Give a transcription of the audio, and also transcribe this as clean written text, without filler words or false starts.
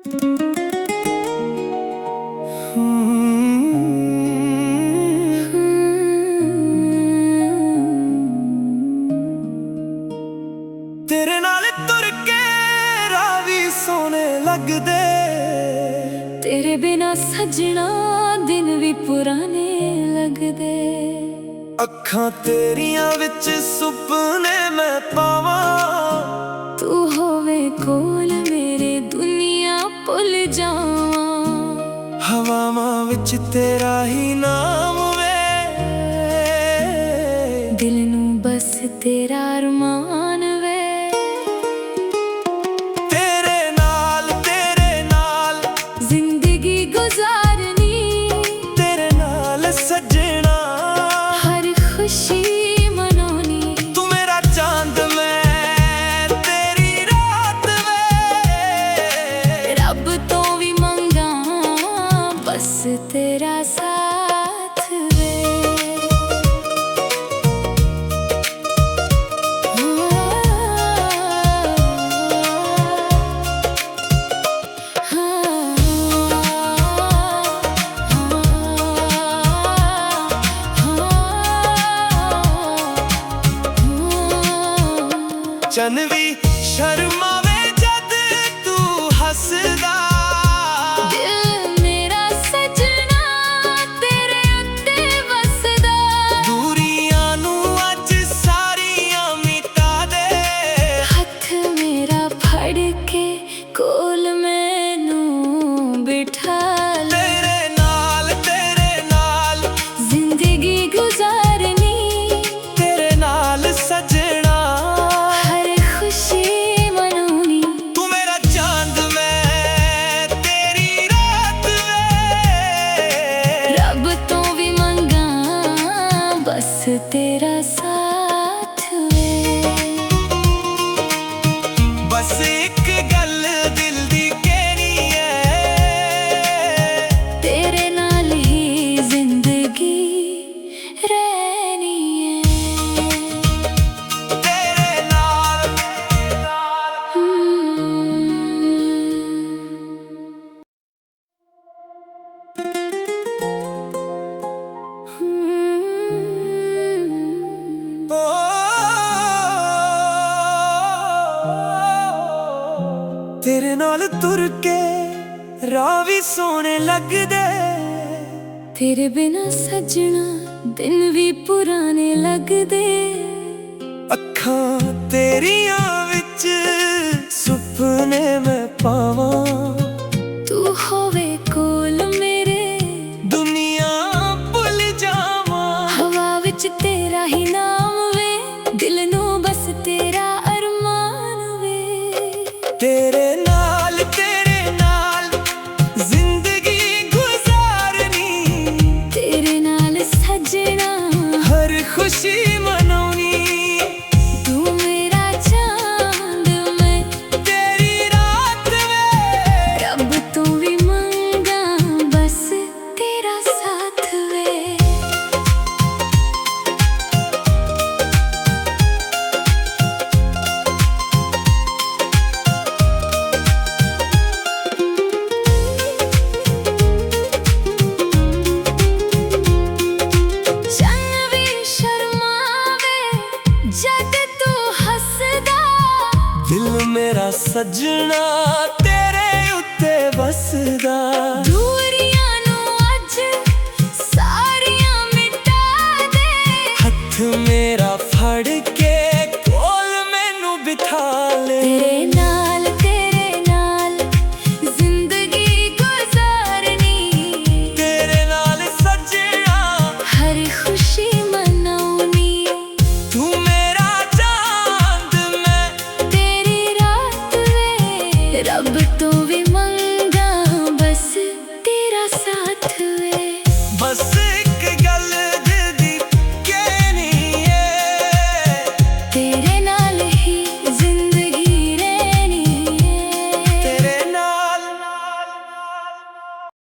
तेरे नाल तुर के राह भी सोने लगदे, तेरे बिना सजना दिन भी पुराने लगदे। अखां तेरियां विच सुपने मैं पावां, तू होवे कोल मेरे दुनिया भुल जावां। हवावां विच तेरा ही नाम वे, दिल नू बस तेरा अरमान वे। तेरे नाल जिंदगी गुजारनी, तेरे नाल सजना हर खुशी मनानी। तू मेरा चांद मैं तेरी रात वे, रब तो भी मंगा बस तेरा साथ वे। चन भी शर्मावे जद तू हसदा, दिल मेरा सजना तेरे उत्ते वसदा। दूरियां नू अज सारियां मिटा दे, हथ मेरा फड़ के कोल मैनू बिठा ले। तेरे नाल जिंदगी गुजारनी, तेरे नाल सजना हर खुशी मनानी। तू मेरा चांद मैं तेरी रात वे, रब तो भी मंगा बस तेरा साथ वे। बस एक गल दिल दी कहनी है, तेरे नाल ही जिंदगी रहनी है। तेरे नाल तेरे नाल तुर के राह भी सोने लगदे, तेरे बिना सजना दिन भी पुराने लगदे। अखां तेरियां विच सुपने मैं पावां, तू होवे कोल मेरे दुनिया भुल जावां। हवा विच तेरा ही नाम वे, दिल नू बस तेरा अरमान वे। तेरे नाल जिंदगी गुजारनी, तेरे नाल सजना हर खुशी मनानी। तू मेरा चांद मैं तेरी रात वे, रब तो भी मंगा बस तेरा साथ वे। चन भी शर्मावे जद तू हसदा, दिल मेरा सजना तेरे उत्ते बसदा। दूरियां नू अज सारियां मिटा दे। हथ मेरा फड़ के कोल मैनू बिठा ले, तेरे